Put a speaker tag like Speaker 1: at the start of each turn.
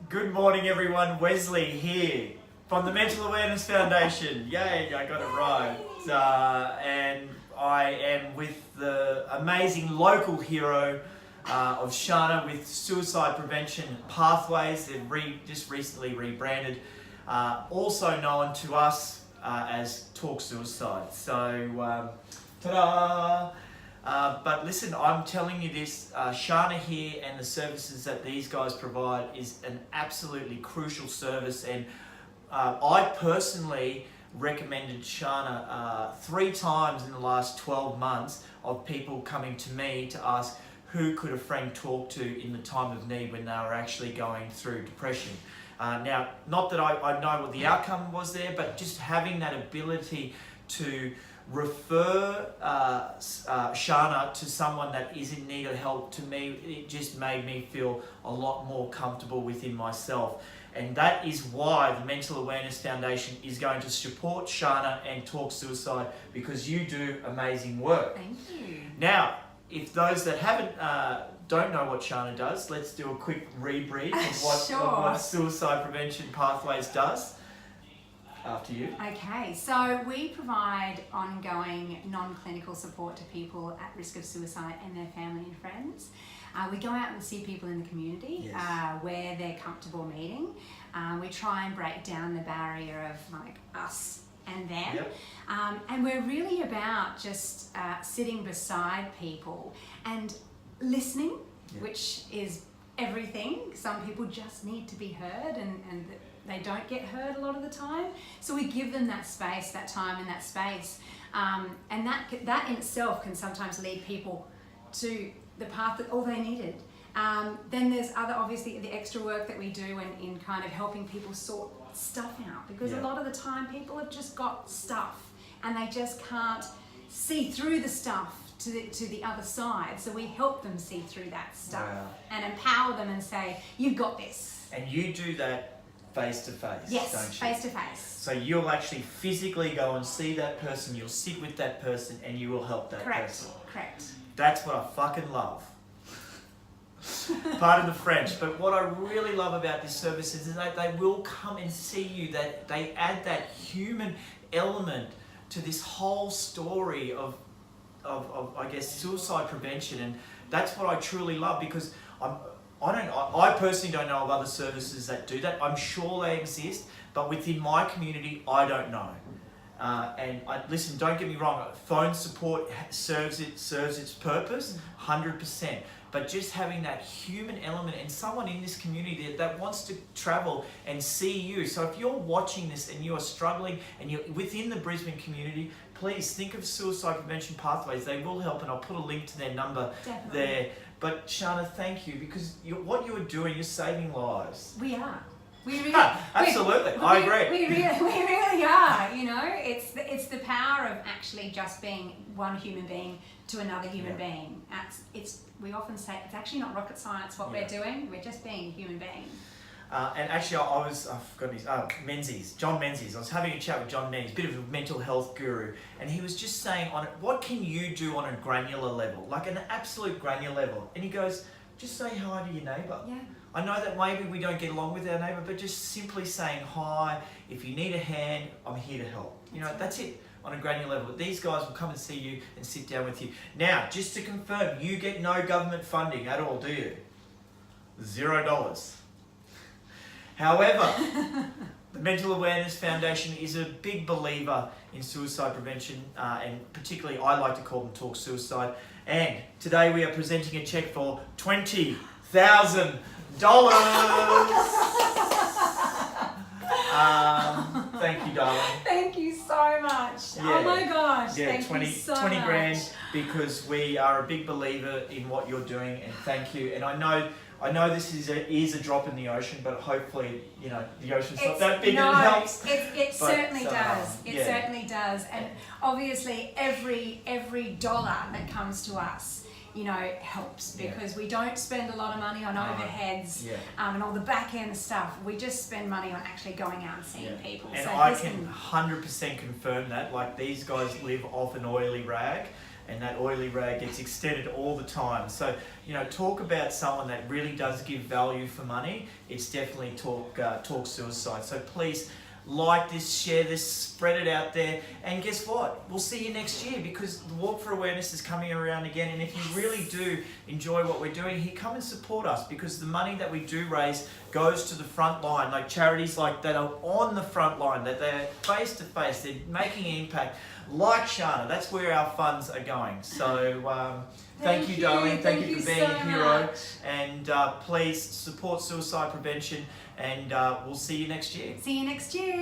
Speaker 1: Good morning, everyone. Wesley here from the Mental Awareness Foundation. Yay, I got it right. And I am with the amazing local hero of Shanna with Suicide Prevention Pathways. They've just recently rebranded, also known to us as Talk Suicide. So, ta-da! But listen, I'm telling you this, Shanna here and the services that these guys provide is an absolutely crucial service, and I personally recommended Shanna 3 times in the last 12 months of people coming to me to ask who could a friend talk to in the time of need when they were actually going through depression. Now, not that I know what the outcome was there, but just having that ability to refer Shanna to someone that is in need of help, to me, it just made me feel a lot more comfortable within myself. And that is why the Mental Awareness Foundation is going to support Shanna and Talk Suicide, because you do amazing work.
Speaker 2: Thank you.
Speaker 1: Now, if those that don't know what Shanna does, let's do a quick rebrief of what Suicide Prevention Pathways does. After you.
Speaker 2: Okay, so we provide ongoing non-clinical support to people at risk of suicide and their family and friends. We go out and see people in the community, yes, where they're comfortable meeting. We try and break down the barrier of like us and them.
Speaker 1: Yep.
Speaker 2: And we're really about just sitting beside people and listening, yep, which is everything. Some people just need to be heard, and they don't get heard a lot of the time. So we give them that space, that time and that space. And that in itself can sometimes lead people to the path that all they needed. Then there's obviously the extra work that we do in kind of helping people sort stuff out, because a lot of the time people have just got stuff and they just can't see through the stuff to the other side. So we help them see through that stuff and empower them and say, you've got this.
Speaker 1: And you do that face to face,
Speaker 2: yes,
Speaker 1: don't you?
Speaker 2: Face to face.
Speaker 1: So you'll actually physically go and see that person, you'll sit with that person, and you will help that person.
Speaker 2: Correct.
Speaker 1: That's what I fucking love. Pardon the French, but what I really love about this service is that they will come and see you, that they add that human element to this whole story of I guess, suicide prevention, and that's what I truly love, because I personally don't know of other services that do that. I'm sure they exist, but within my community, I don't know. Listen, don't get me wrong, phone support serves its purpose, 100%. But just having that human element and someone in this community that wants to travel and see you. So if you're watching this and you are struggling and you're within the Brisbane community, please think of Suicide Prevention Pathways. They will help, and I'll put a link to their number there. But Shanna, thank you, because what you are doing, you're saving lives.
Speaker 2: We are. We really,
Speaker 1: absolutely, I agree.
Speaker 2: We really are. You know, it's the power of actually just being one human being to another human being. We often say it's actually not rocket science what we're doing. We're just being a human being.
Speaker 1: And actually, I've forgotten his, Menzies, John Menzies. I was having a chat with John Menzies, a bit of a mental health guru, and he was just saying what can you do on a granular level, like an absolute granular level? And he goes, just say hi to your neighbour.
Speaker 2: Yeah.
Speaker 1: I know that maybe we don't get along with our neighbour, but just simply saying hi, if you need a hand, I'm here to help. You know, that's it on a granular level. These guys will come and see you and sit down with you. Now, just to confirm, you get no government funding at all, do you? $0. However, the Mental Awareness Foundation is a big believer in suicide prevention, and particularly I like to call them Talk Suicide. And today we are presenting a check for $20,000. Thank you, darling.
Speaker 2: Thank you so much. Yeah. Oh my gosh.
Speaker 1: Yeah,
Speaker 2: thank you so
Speaker 1: 20
Speaker 2: much.
Speaker 1: grand, because we are a big believer in what you're doing, and thank you. And I know this is a drop in the ocean, but hopefully, you know, the ocean's not that big and it helps.
Speaker 2: It certainly does. It certainly does. And obviously every dollar that comes to us, you know, helps, because we don't spend a lot of money on overheads and all the back end stuff. We just spend money on actually going out and seeing people.
Speaker 1: And so I can 100% confirm that. Like, these guys live off an oily rag. and that oily rag gets extended all the time. So, you know, talk about someone that really does give value for money. It's definitely Talk Suicide. So please like this, share this, spread it out there, and guess what? We'll see you next year, because the Walk for Awareness is coming around again. And if you really do enjoy what we're doing here, come and support us, because the money that we do raise goes to the front line, like charities like that are on the front line, that they're face to face, they're making an impact, like Shanna. That's where our funds are going. So thank you, darling. Thank you for being a hero.
Speaker 2: Much.
Speaker 1: And please support suicide prevention, and we'll see you next year.
Speaker 2: See you next year.